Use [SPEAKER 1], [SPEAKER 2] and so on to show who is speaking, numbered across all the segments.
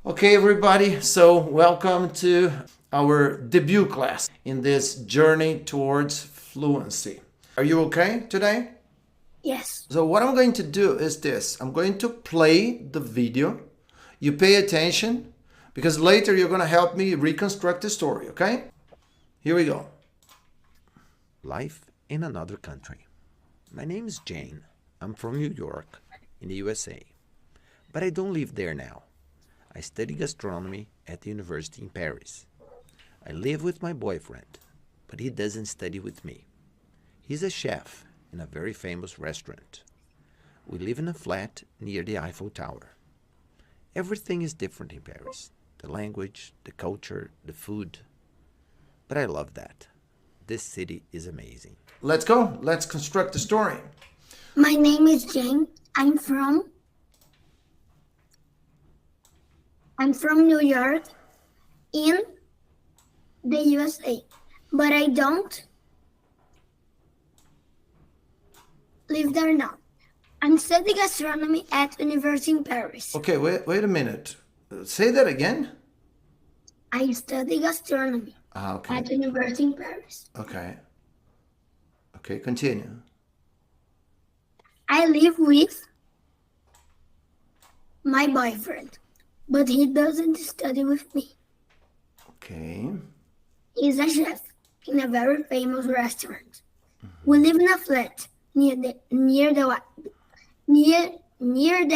[SPEAKER 1] Okay, everybody, so welcome to our debut class in this journey towards fluency. Are you okay today?
[SPEAKER 2] Yes.
[SPEAKER 1] So what I'm going to do is this. I'm going to play the video. You pay attention because later you're going to help me reconstruct the story, okay? Here we go.
[SPEAKER 3] Life in another country. My name is Jane. I'm from New York, in the USA. But I don't live there now. I study gastronomy at the university in Paris. I live with my boyfriend, but he doesn't study with me. He's a chef in a very famous restaurant. We live in a flat near the Eiffel Tower. Everything is different in Paris. The language, the culture, the food. But I love that. This city is amazing.
[SPEAKER 1] Let's go. Let's construct the story.
[SPEAKER 2] My name is Jane. I'm from New York in the USA, but I don't live there now. I'm studying gastronomy at university in Paris.
[SPEAKER 1] Okay, wait a minute. Say that again.
[SPEAKER 2] I study gastronomy
[SPEAKER 1] Okay.
[SPEAKER 2] at university in Paris.
[SPEAKER 1] Okay. Okay, continue.
[SPEAKER 2] I live with my boyfriend, but he doesn't study with me.
[SPEAKER 1] Okay.
[SPEAKER 2] He's a chef in a very famous restaurant. We live in a flat near the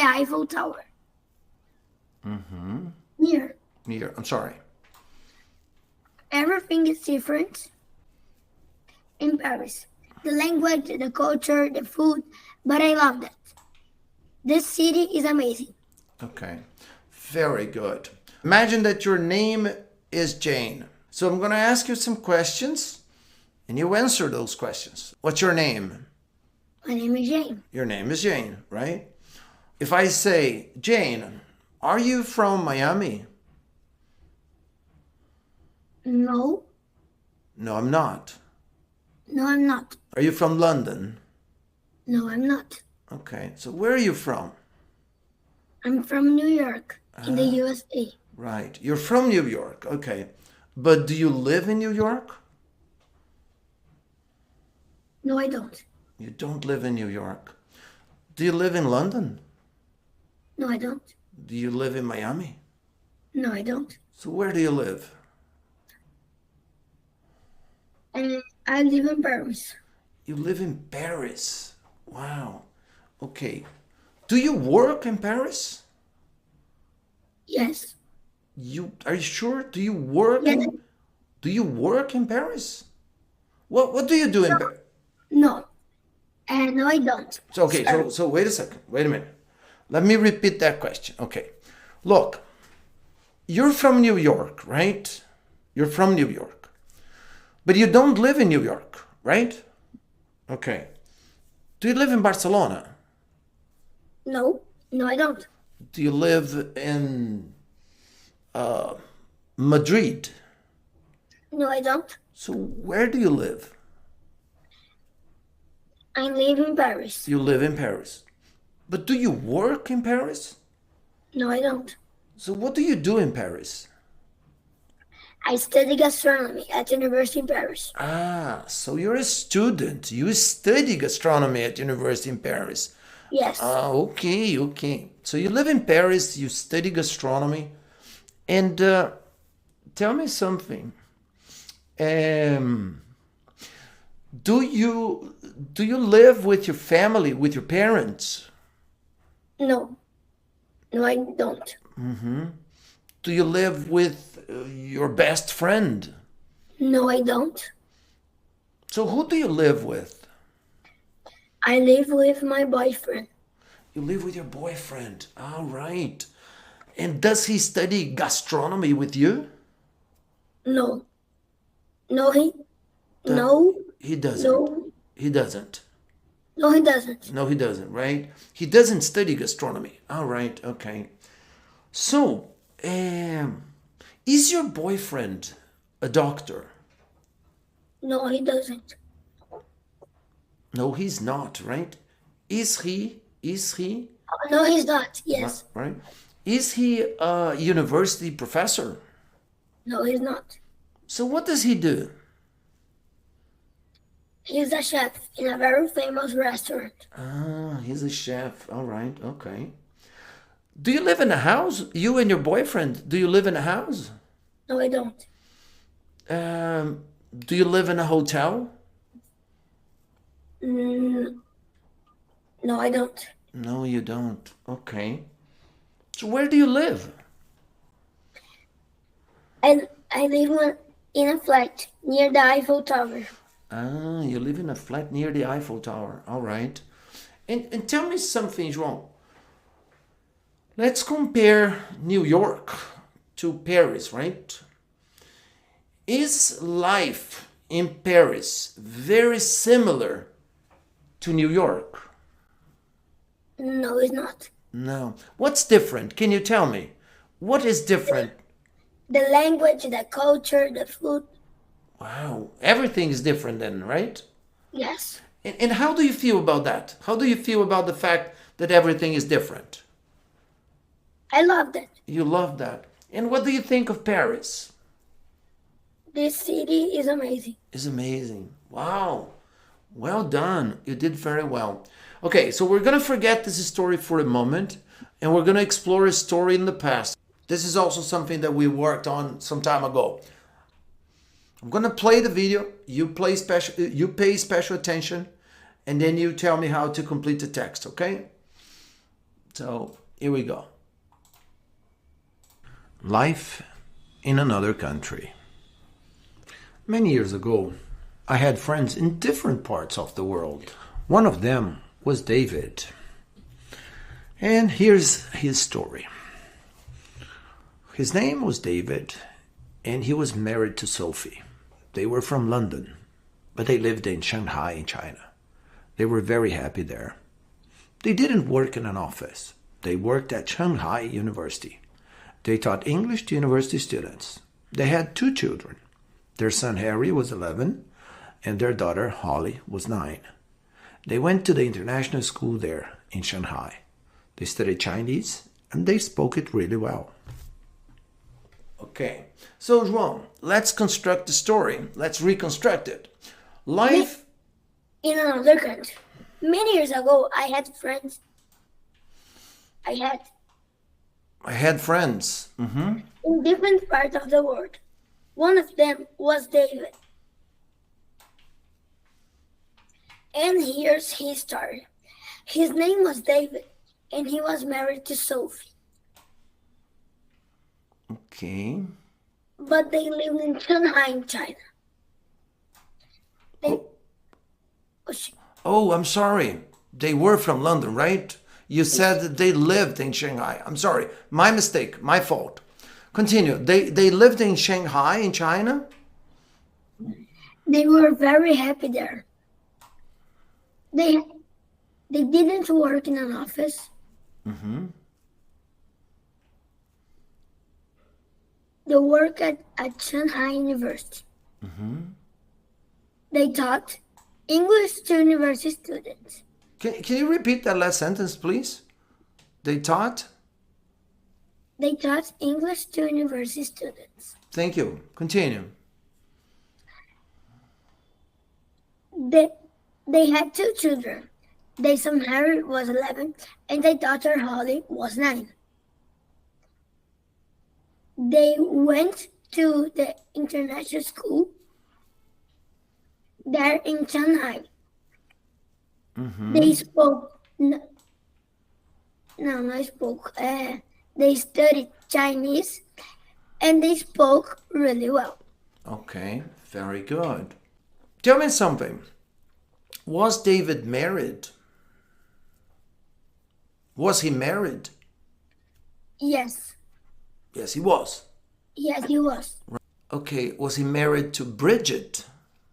[SPEAKER 2] Eiffel Tower. Near.
[SPEAKER 1] Here, I'm sorry.
[SPEAKER 2] Everything is different in Paris. The language, the culture, the food, but I love that. This city is amazing.
[SPEAKER 1] Okay. Very good. Imagine that your name is Jane. So I'm going to ask you some questions and you answer those questions. What's your name?
[SPEAKER 2] My name is Jane.
[SPEAKER 1] Your name is Jane, right? If I say, Jane, are you from Miami?
[SPEAKER 2] No,
[SPEAKER 1] No, I'm not.
[SPEAKER 2] no, I'm not.
[SPEAKER 1] Are you from London?
[SPEAKER 2] No, I'm not.
[SPEAKER 1] Okay. So where are you from?
[SPEAKER 2] I'm from New York in the USA.
[SPEAKER 1] Right. You're from New York. Okay. But do you live in New York?
[SPEAKER 2] No, I don't.
[SPEAKER 1] You don't live in New York. Do you live in London?
[SPEAKER 2] No, I don't.
[SPEAKER 1] Do you live in Miami?
[SPEAKER 2] No, I don't.
[SPEAKER 1] So where do you live?
[SPEAKER 2] And I live in Paris.
[SPEAKER 1] You live in Paris. Wow. Okay. Do you work in Paris?
[SPEAKER 2] Yes.
[SPEAKER 1] Are you sure? Do you work
[SPEAKER 2] Yes.
[SPEAKER 1] Do you work in Paris? What do you do in Paris?
[SPEAKER 2] No. And no, I don't.
[SPEAKER 1] So okay, so wait a second. Wait a minute. Let me repeat that question. Okay. Look. You're from New York, right? You're from New York. But you don't live in New York, right? Okay. Do you live in Barcelona?
[SPEAKER 2] No, no, I don't.
[SPEAKER 1] Do you live in Madrid?
[SPEAKER 2] No, I don't.
[SPEAKER 1] So where do you live?
[SPEAKER 2] I live in Paris.
[SPEAKER 1] You live in Paris. But do you work in Paris?
[SPEAKER 2] No, I don't.
[SPEAKER 1] So what do you do in Paris?
[SPEAKER 2] I study gastronomy at university in Paris.
[SPEAKER 1] Ah, so you're a student. You study gastronomy at university in Paris.
[SPEAKER 2] Yes.
[SPEAKER 1] Ah, okay, okay. So you live in Paris, you study gastronomy, and tell me something. Do you live with your family, with your parents?
[SPEAKER 2] No. No, I don't.
[SPEAKER 1] Do you live with your best friend?
[SPEAKER 2] No, I don't.
[SPEAKER 1] So who do you live with?
[SPEAKER 2] I live with my boyfriend.
[SPEAKER 1] You live with your boyfriend. All right. And does he study gastronomy with you?
[SPEAKER 2] No. No, no,
[SPEAKER 1] He doesn't.
[SPEAKER 2] no,
[SPEAKER 1] He doesn't.
[SPEAKER 2] no, he doesn't.
[SPEAKER 1] No, he doesn't, right? He doesn't study gastronomy. All right, okay. So, is your boyfriend a doctor?
[SPEAKER 2] No, he doesn't.
[SPEAKER 1] No, he's not, right? Is he?
[SPEAKER 2] No, he's not. Yes.
[SPEAKER 1] Right? Is he a university professor?
[SPEAKER 2] No, he's not.
[SPEAKER 1] So what does he do?
[SPEAKER 2] He's a chef in a very famous restaurant.
[SPEAKER 1] Ah, he's a chef. All right, okay. Do you live in a house? You and your boyfriend, do you live in a house?
[SPEAKER 2] No, I don't.
[SPEAKER 1] Do you live in a hotel?
[SPEAKER 2] Mm, no, I don't.
[SPEAKER 1] No, you don't. Okay. So where do you live?
[SPEAKER 2] I live in a flat near the Eiffel Tower.
[SPEAKER 1] Ah, you live in a flat near the Eiffel Tower. All right. And tell me something, João. Let's compare New York to Paris, right? Is life in Paris very similar to New York?
[SPEAKER 2] No, it's not.
[SPEAKER 1] No. What's different? Can you tell me? What is different?
[SPEAKER 2] The language, the culture, the food.
[SPEAKER 1] Wow, everything is different then, right?
[SPEAKER 2] Yes.
[SPEAKER 1] And how do you feel about that? How do you feel about the fact that everything is different?
[SPEAKER 2] I love that.
[SPEAKER 1] You love that. And what do you think of Paris?
[SPEAKER 2] This city is amazing.
[SPEAKER 1] It's amazing. Wow. Well done. You did very well. Okay, so we're going to forget this story for a moment and we're going to explore a story in the past. This is also something that we worked on some time ago. I'm going to play the video. You pay special attention and then you tell me how to complete the text, okay? So, here we go. Life in another country. Many years ago, I had friends in different parts of the world. One of them was David. And here's his story. His name was David, and he was married to Sophie. They were from London, but they lived in Shanghai in China. They were very happy there. They didn't work in an office. They worked at Shanghai University. They taught English to university students. They had 2 children. Their son Harry was 11, and their daughter Holly was 9. They went to the international school there in Shanghai. They studied Chinese, and they spoke it really well. Okay, so João, let's construct the story. Let's reconstruct it. Life
[SPEAKER 2] In another country. Many years ago, I had friends. I had
[SPEAKER 1] friends.
[SPEAKER 2] in different parts of the world. One of them was David. And here's his story. His name was David, and he was married to Sophie.
[SPEAKER 1] Okay.
[SPEAKER 2] But they lived in Shanghai, in China.
[SPEAKER 1] Oh, I'm sorry. They were from London, right? You said that they lived in Shanghai. I'm sorry. My mistake. My fault. Continue. They lived in Shanghai, in China?
[SPEAKER 2] They were very happy there. They didn't work in an office. They worked at Shanghai University. They taught English to university students.
[SPEAKER 1] Can you repeat that last sentence, please? They taught?
[SPEAKER 2] They taught English to university students.
[SPEAKER 1] Thank you. Continue.
[SPEAKER 2] They had 2 children. Their son Harry was 11 and their daughter Holly was 9. They went to the international school there in Shanghai. They spoke, they studied Chinese and they spoke really well.
[SPEAKER 1] Okay, very good. Tell me something. Was David married? Was he married?
[SPEAKER 2] Yes.
[SPEAKER 1] Yes, he was.
[SPEAKER 2] Yes, he was.
[SPEAKER 1] Okay, was he married to Bridget?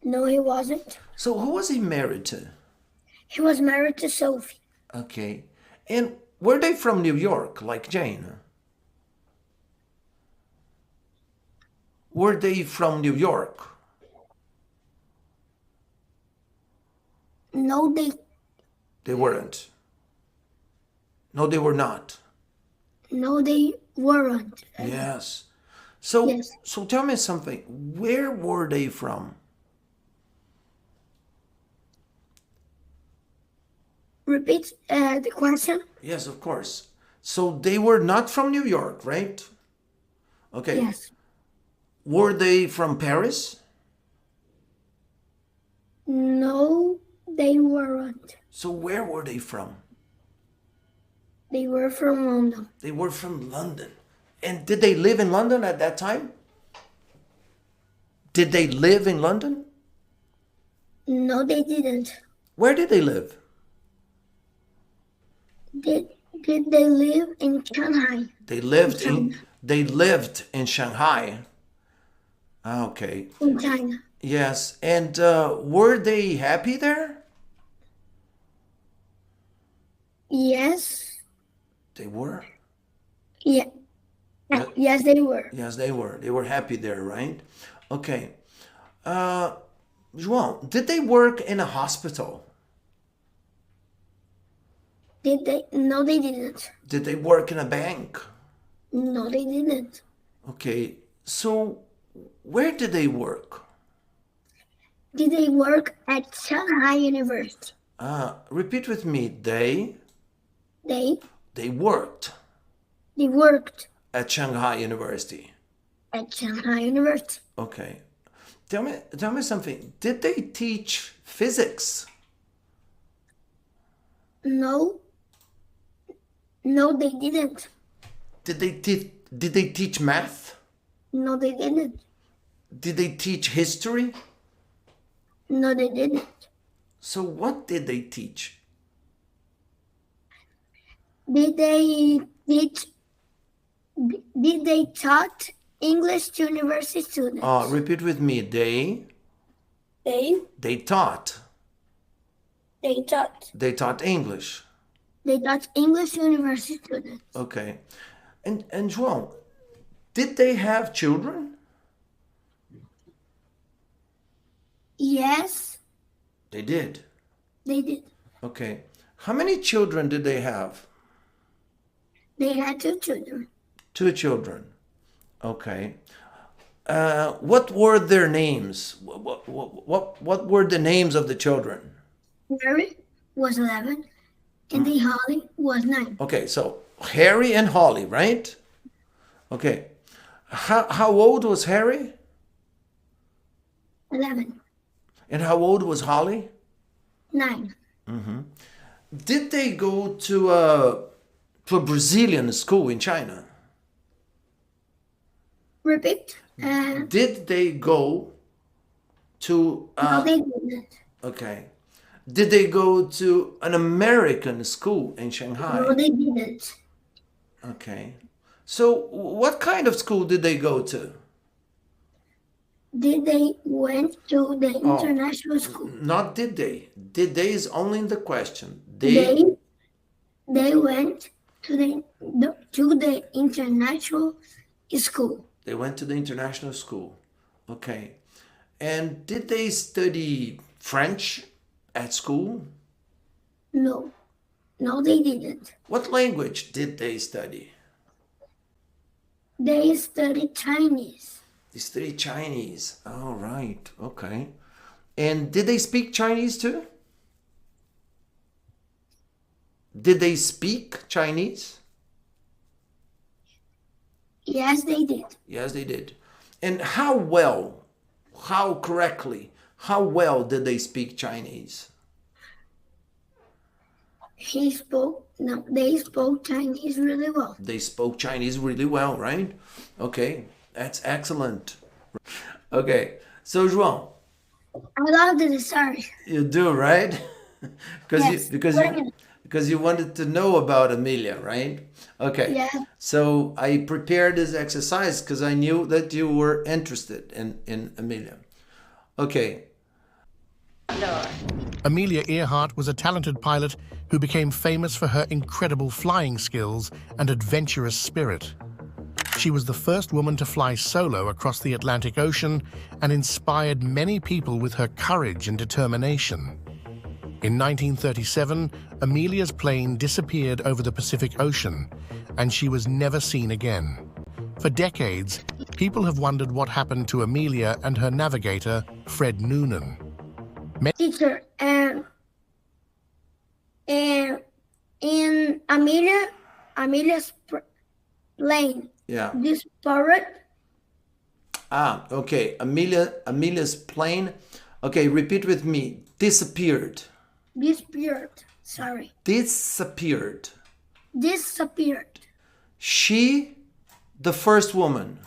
[SPEAKER 2] No, he wasn't.
[SPEAKER 1] So who was he married to?
[SPEAKER 2] He was married to Sophie.
[SPEAKER 1] Okay. And were they from New York, like Jane? Were they from New York?
[SPEAKER 2] No,
[SPEAKER 1] They weren't. No, they were not.
[SPEAKER 2] No, they weren't.
[SPEAKER 1] Yes. So,
[SPEAKER 2] Yes.
[SPEAKER 1] so tell me something. Where were they from?
[SPEAKER 2] Repeat the question.
[SPEAKER 1] Yes, of course. So they were not from New York, right? Okay.
[SPEAKER 2] Yes.
[SPEAKER 1] Were they from Paris?
[SPEAKER 2] No, they weren't.
[SPEAKER 1] So where were they from?
[SPEAKER 2] They were from London.
[SPEAKER 1] They were from London. And did they live in London at that time? Did they live in London?
[SPEAKER 2] No, they didn't.
[SPEAKER 1] Where did they live?
[SPEAKER 2] Did they live in Shanghai?
[SPEAKER 1] They lived in Shanghai. Okay.
[SPEAKER 2] In China.
[SPEAKER 1] Yes. And were they happy there?
[SPEAKER 2] Yes.
[SPEAKER 1] They were.
[SPEAKER 2] Yeah. Yes, they were.
[SPEAKER 1] Yes, they were. They were happy there, right? Okay. João, did they work in a hospital?
[SPEAKER 2] Did they? No, they didn't.
[SPEAKER 1] Did they work in a bank?
[SPEAKER 2] No, they didn't.
[SPEAKER 1] Okay. So where did they work?
[SPEAKER 2] Did they work at Shanghai University?
[SPEAKER 1] Repeat with me. They
[SPEAKER 2] They
[SPEAKER 1] worked
[SPEAKER 2] worked
[SPEAKER 1] at Shanghai University.
[SPEAKER 2] at Shanghai University.
[SPEAKER 1] Okay. Tell me something. Did they teach physics?
[SPEAKER 2] No. No, they didn't.
[SPEAKER 1] Did they teach math?
[SPEAKER 2] No, they didn't.
[SPEAKER 1] Did they teach history?
[SPEAKER 2] No, they didn't.
[SPEAKER 1] So what did they teach?
[SPEAKER 2] Did they taught English to university students?
[SPEAKER 1] Repeat with me. They taught. They taught English.
[SPEAKER 2] They taught English to university students.
[SPEAKER 1] Okay. And João, did they have children?
[SPEAKER 2] Yes,
[SPEAKER 1] They did.
[SPEAKER 2] they did.
[SPEAKER 1] Okay. How many children did they have?
[SPEAKER 2] They had 2 children.
[SPEAKER 1] 2 children. Okay. What were their names? What were the names of the children?
[SPEAKER 2] Harry was 11 and the Holly was 9.
[SPEAKER 1] Okay, so Harry and Holly, right? Okay. How old was Harry?
[SPEAKER 2] 11,
[SPEAKER 1] And how old was Holly?
[SPEAKER 2] 9.
[SPEAKER 1] Did they go to a Brazilian school in China?
[SPEAKER 2] Repeat.
[SPEAKER 1] Did they go to
[SPEAKER 2] No, they didn't.
[SPEAKER 1] okay. Did they go to an American school in Shanghai?
[SPEAKER 2] No, they didn't.
[SPEAKER 1] Okay. So what kind of school did they go to?
[SPEAKER 2] Did they went to the international school?
[SPEAKER 1] Not did they. Did they is only in the question.
[SPEAKER 2] They went to the international school.
[SPEAKER 1] They went to the international school. Okay. And did they study French at school?
[SPEAKER 2] No, they didn't.
[SPEAKER 1] What language did they study?
[SPEAKER 2] They studied Chinese.
[SPEAKER 1] They studied Chinese. All right. Okay. And did they speak Chinese too? Did they speak Chinese?
[SPEAKER 2] Yes, they did.
[SPEAKER 1] Yes, they did. And how well, how correctly, how well did they speak Chinese?
[SPEAKER 2] They spoke Chinese really well.
[SPEAKER 1] They spoke Chinese really well, right? Okay, that's excellent. Okay, so João,
[SPEAKER 2] I love the story.
[SPEAKER 1] you do, right?
[SPEAKER 2] Yes.
[SPEAKER 1] Because you wanted to know about Amelia, right? Okay.
[SPEAKER 2] Yeah.
[SPEAKER 1] So I prepared this exercise because I knew that you were interested in Amelia. Okay.
[SPEAKER 4] Amelia Earhart was a talented pilot who became famous for her incredible flying skills and adventurous spirit. She was the first woman to fly solo across the Atlantic Ocean and inspired many people with her courage and determination. In 1937, Amelia's plane disappeared over the Pacific Ocean, and she was never seen again. For decades, people have wondered what happened to Amelia and her navigator, Fred Noonan.
[SPEAKER 2] Teacher, and in Amelia's plane
[SPEAKER 1] Yeah.
[SPEAKER 2] disappeared.
[SPEAKER 1] Okay. Amelia's plane. Okay, repeat with me. Disappeared.
[SPEAKER 2] Sorry.
[SPEAKER 1] Disappeared.
[SPEAKER 2] Disappeared.
[SPEAKER 1] She, the first woman.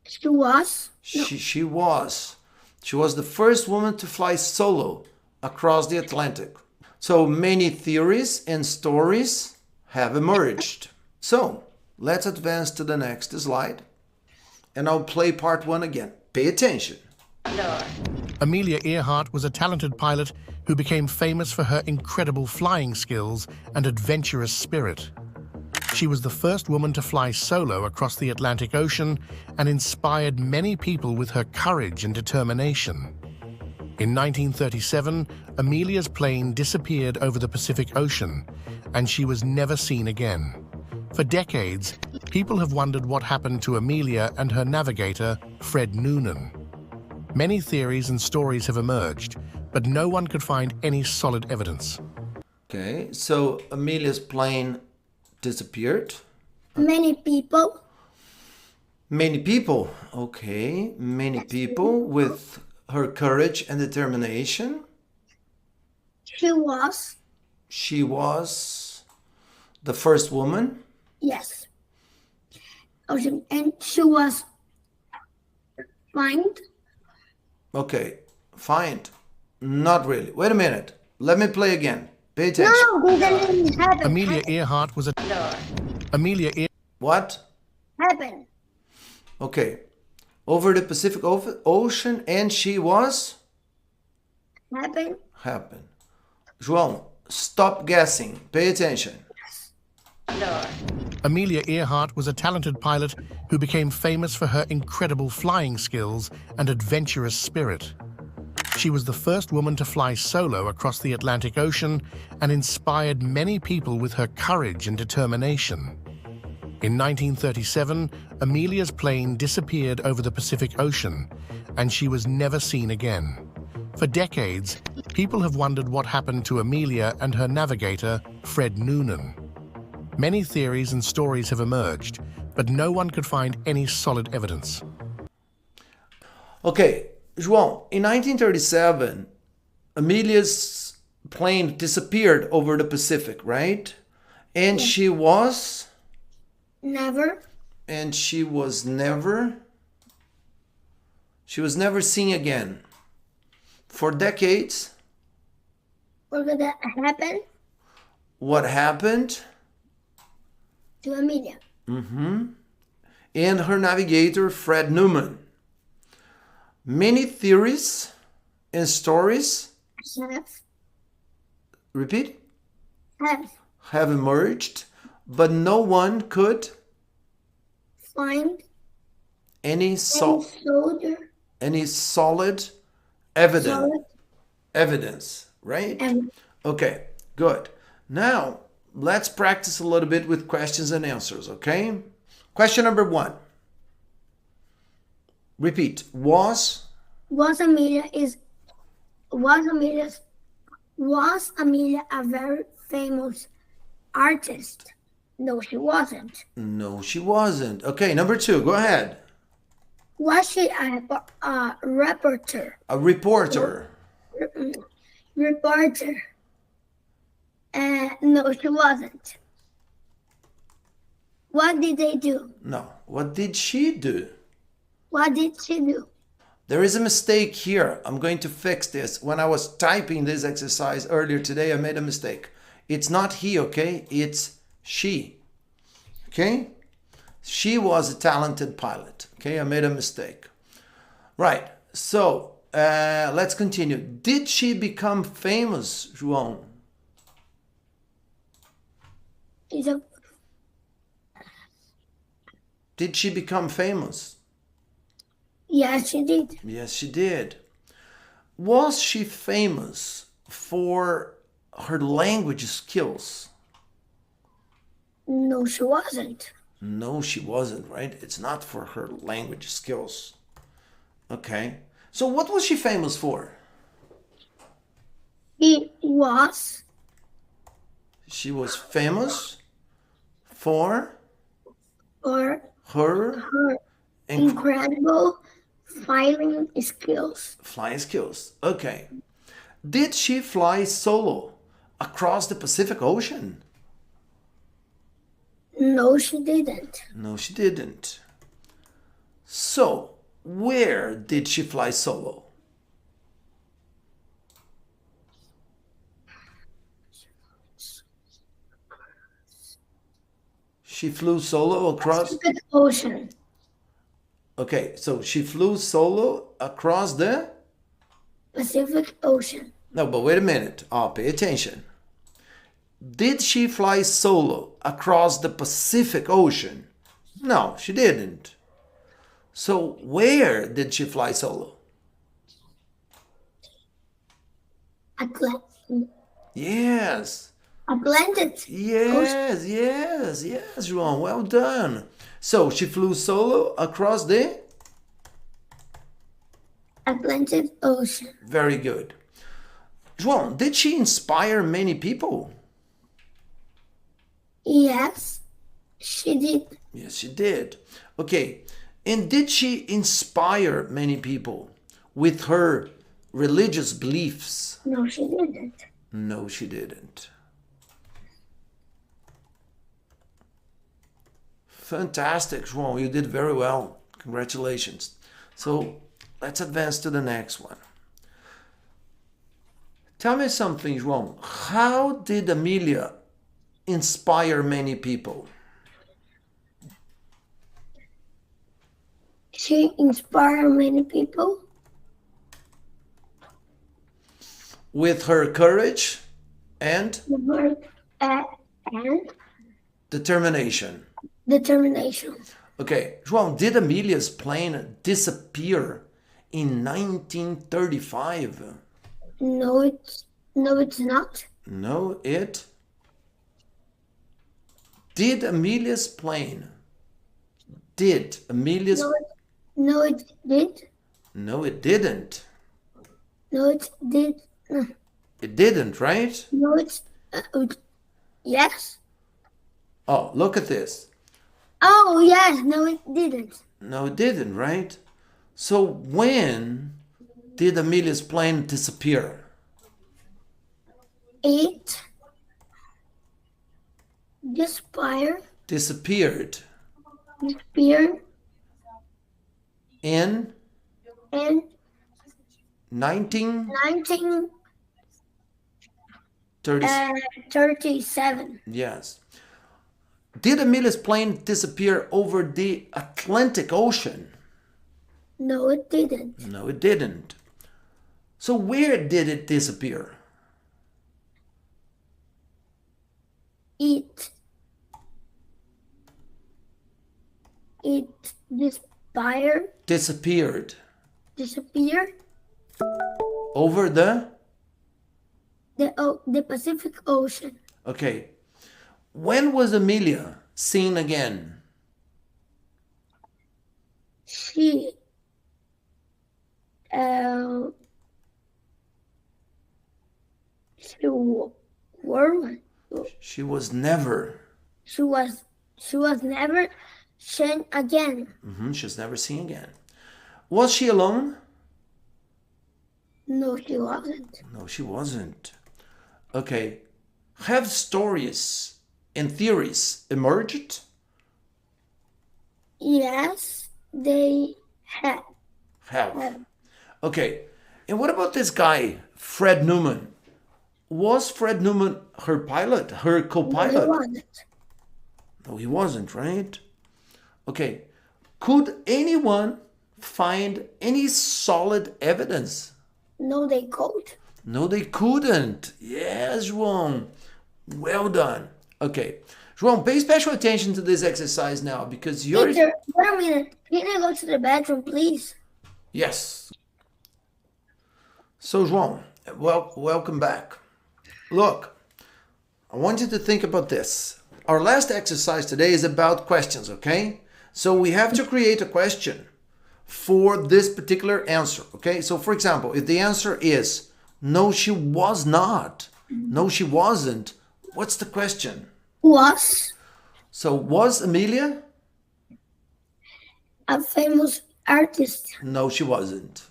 [SPEAKER 2] She was. No.
[SPEAKER 1] She was. She was the first woman to fly solo across the Atlantic. So many theories and stories have emerged. So let's advance to the next slide. And I'll play part one again. Pay attention.
[SPEAKER 4] Amelia Earhart was a talented pilot who became famous for her incredible flying skills and adventurous spirit. She was the first woman to fly solo across the Atlantic Ocean and inspired many people with her courage and determination. In 1937, Amelia's plane disappeared over the Pacific Ocean, and she was never seen again. For decades, people have wondered what happened to Amelia and her navigator, Fred Noonan. Many theories and stories have emerged, but no one could find any solid evidence.
[SPEAKER 1] Okay, so Amelia's plane disappeared.
[SPEAKER 2] Many people.
[SPEAKER 1] Many people, okay, many people with her courage and determination.
[SPEAKER 2] She was.
[SPEAKER 1] She was the first woman.
[SPEAKER 2] Yes. And she was fined.
[SPEAKER 1] Okay, find. Not really. Wait a minute. Let me play again. Pay attention.
[SPEAKER 2] No, that didn't happen.
[SPEAKER 4] Amelia Earhart was a...
[SPEAKER 1] What?
[SPEAKER 2] Happened.
[SPEAKER 1] Okay. Over the Pacific Ocean, and she was?
[SPEAKER 2] Happened.
[SPEAKER 1] Happened. João, stop guessing. Pay attention.
[SPEAKER 4] Amelia Earhart was a talented pilot who became famous for her incredible flying skills and adventurous spirit. She was the first woman to fly solo across the Atlantic Ocean and inspired many people with her courage and determination. In 1937, Amelia's plane disappeared over the Pacific Ocean, and she was never seen again. For decades, people have wondered what happened to Amelia and her navigator, Fred Noonan. Many theories and stories have emerged, but no one could find any solid evidence.
[SPEAKER 1] Okay, João, in 1937, Amelia's plane disappeared over the Pacific, right? And she was?
[SPEAKER 2] Never.
[SPEAKER 1] And she was never seen again. For decades.
[SPEAKER 2] What did that happen
[SPEAKER 1] What happened?
[SPEAKER 2] to Amelia?
[SPEAKER 1] And her navigator, Fred Noonan. Many theories and stories, repeat, have emerged, but no one could
[SPEAKER 2] Find
[SPEAKER 1] any
[SPEAKER 2] soldier.
[SPEAKER 1] solid evidence, right? Okay, good. Now, let's practice a little bit with questions and answers, okay? Question number one. Repeat. Was
[SPEAKER 2] Amelia a very famous artist? No, she wasn't.
[SPEAKER 1] No, she wasn't. Okay, number two. Go ahead.
[SPEAKER 2] Was she a reporter?
[SPEAKER 1] A reporter.
[SPEAKER 2] Reporter. No, she wasn't. What did they do?
[SPEAKER 1] No. What did she do?
[SPEAKER 2] What did she do?
[SPEAKER 1] There is a mistake here. I'm going to fix this. When I was typing this exercise earlier today, I made a mistake. It's not he, okay? It's she. Okay? She was a talented pilot. Okay? I made a mistake. Right. So, let's continue. Did she become famous, João? Did she become famous?
[SPEAKER 2] Yes, she did.
[SPEAKER 1] Yes, she did. Was she famous for her language skills?
[SPEAKER 2] No, she wasn't.
[SPEAKER 1] No, she wasn't, right? It's not for her language skills. Okay. So what was she famous for?
[SPEAKER 2] It was
[SPEAKER 1] She was famous for
[SPEAKER 2] for
[SPEAKER 1] her
[SPEAKER 2] her
[SPEAKER 1] inc-
[SPEAKER 2] incredible flying skills.
[SPEAKER 1] flying skills. Okay. Did she fly solo across the Pacific Ocean?
[SPEAKER 2] No, she didn't.
[SPEAKER 1] No, she didn't. So, where did she fly solo? She flew solo across.
[SPEAKER 2] Pacific Ocean.
[SPEAKER 1] Okay, so she flew solo across the.
[SPEAKER 2] Pacific Ocean.
[SPEAKER 1] No, but wait a minute. Oh, pay attention. Did she fly solo across the Pacific Ocean? No, she didn't. So where did she fly solo? Yes.
[SPEAKER 2] Atlantic.
[SPEAKER 1] Yes, João. Well done. So she flew solo across the.
[SPEAKER 2] Atlantic Ocean.
[SPEAKER 1] Very good. João, did she inspire many people?
[SPEAKER 2] Yes, she did.
[SPEAKER 1] Yes, she did. Okay. And did she inspire many people with her religious beliefs?
[SPEAKER 2] No, she didn't.
[SPEAKER 1] No, she didn't. Fantastic, João. You did very well. Congratulations. So let's advance to the next one. Tell me something, João. How did Amelia inspire many people?
[SPEAKER 2] She inspired many people
[SPEAKER 1] With her courage and
[SPEAKER 2] with her and
[SPEAKER 1] determination.
[SPEAKER 2] determination.
[SPEAKER 1] Okay, João, did Amelia's plane disappear in 1935?
[SPEAKER 2] No, it's not.
[SPEAKER 1] No, it. Did Amelia's plane? Did Amelia's?
[SPEAKER 2] No, it did.
[SPEAKER 1] No, it didn't.
[SPEAKER 2] No, it did.
[SPEAKER 1] It didn't, right?
[SPEAKER 2] No, yes.
[SPEAKER 1] Oh, look at this.
[SPEAKER 2] Oh, yes. No, it didn't.
[SPEAKER 1] No, it didn't, right? So when did Amelia's plane disappear?
[SPEAKER 2] It disappeared
[SPEAKER 1] Disappeared in
[SPEAKER 2] in
[SPEAKER 1] 1937.
[SPEAKER 2] 1937.
[SPEAKER 1] Yes. Did Amelia's plane disappear over the Atlantic Ocean?
[SPEAKER 2] No, it didn't.
[SPEAKER 1] No, it didn't. So where did it disappear?
[SPEAKER 2] It
[SPEAKER 1] Disappeared
[SPEAKER 2] disappeared
[SPEAKER 1] over the.
[SPEAKER 2] the Pacific Ocean.
[SPEAKER 1] Okay. When was Amelia seen again?
[SPEAKER 2] She
[SPEAKER 1] She was never.
[SPEAKER 2] she was never seen again.
[SPEAKER 1] She was never seen again. Was she alone?
[SPEAKER 2] No, she wasn't.
[SPEAKER 1] No, she wasn't. Okay. Have stories and theories emerged?
[SPEAKER 2] Yes, they have.
[SPEAKER 1] Have. Okay. And what about this guy, Fred Newman? Was Fred Newman her pilot, her
[SPEAKER 2] No,
[SPEAKER 1] co-pilot?
[SPEAKER 2] he wasn't.
[SPEAKER 1] No, he wasn't, right? Okay. Could anyone find any solid evidence?
[SPEAKER 2] No, they could.
[SPEAKER 1] No, they couldn't. Yes, João. Well done. Okay. João, pay special attention to this exercise now because you're...
[SPEAKER 2] Peter, wait a minute. Can I go to the bathroom, please?
[SPEAKER 1] Yes. So, João, welcome back. Look, I want you to think about this. Our last exercise today is about questions, okay? So we have to create a question for this particular answer, okay? So, for example, if the answer is no, she was not, no, she wasn't, what's the question?
[SPEAKER 2] Was
[SPEAKER 1] So, was Amelia?
[SPEAKER 2] a famous artist?
[SPEAKER 1] No, she wasn't.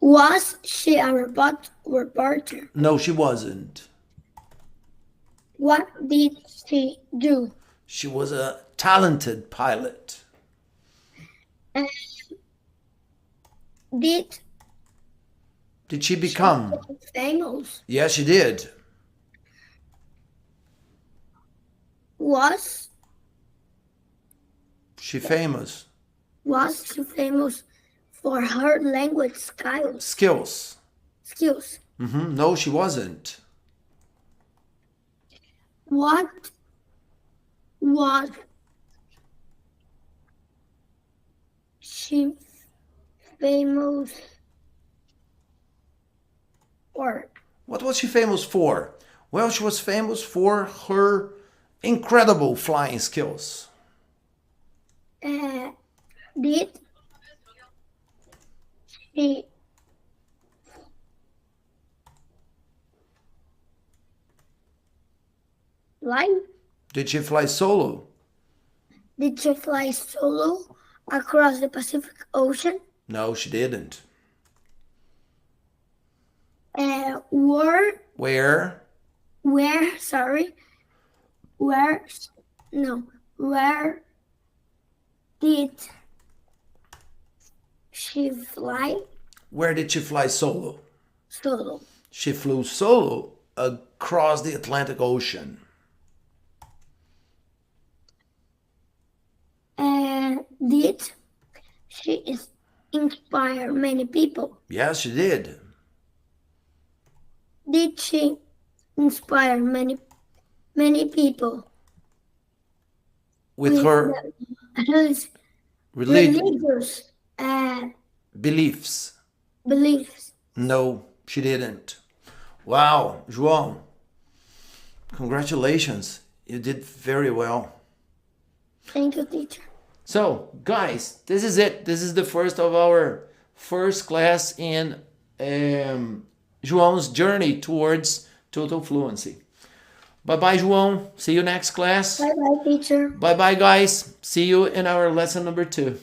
[SPEAKER 2] Was she a reporter?
[SPEAKER 1] No, she wasn't.
[SPEAKER 2] What did she do?
[SPEAKER 1] She was a talented pilot.
[SPEAKER 2] Did
[SPEAKER 1] Did she become?
[SPEAKER 2] she famous?
[SPEAKER 1] Yes, she did.
[SPEAKER 2] Was
[SPEAKER 1] She famous.
[SPEAKER 2] she famous for her language
[SPEAKER 1] Skills.
[SPEAKER 2] skills?
[SPEAKER 1] No, she wasn't.
[SPEAKER 2] What was she famous for?
[SPEAKER 1] What was she famous for? Well, she was famous for her incredible flying skills.
[SPEAKER 2] Did she fly?
[SPEAKER 1] Did she fly solo?
[SPEAKER 2] Did she fly solo across the Pacific Ocean?
[SPEAKER 1] No, she didn't.
[SPEAKER 2] Where
[SPEAKER 1] Where?
[SPEAKER 2] Where did she fly
[SPEAKER 1] Where did she fly solo?
[SPEAKER 2] solo?
[SPEAKER 1] She flew solo across the Atlantic Ocean.
[SPEAKER 2] Did she inspire many people?
[SPEAKER 1] Yes, she did.
[SPEAKER 2] Did she inspire many people
[SPEAKER 1] With her
[SPEAKER 2] religious
[SPEAKER 1] religious
[SPEAKER 2] beliefs?
[SPEAKER 1] beliefs. No, she didn't. Wow, João, congratulations. You did very well.
[SPEAKER 2] Thank you, teacher.
[SPEAKER 1] So, guys, this is it. This is the first of our first class in João's journey towards total fluency. Bye-bye, João. See you next class.
[SPEAKER 2] Bye bye, teacher.
[SPEAKER 1] Bye-bye, guys. See you in our lesson number 2.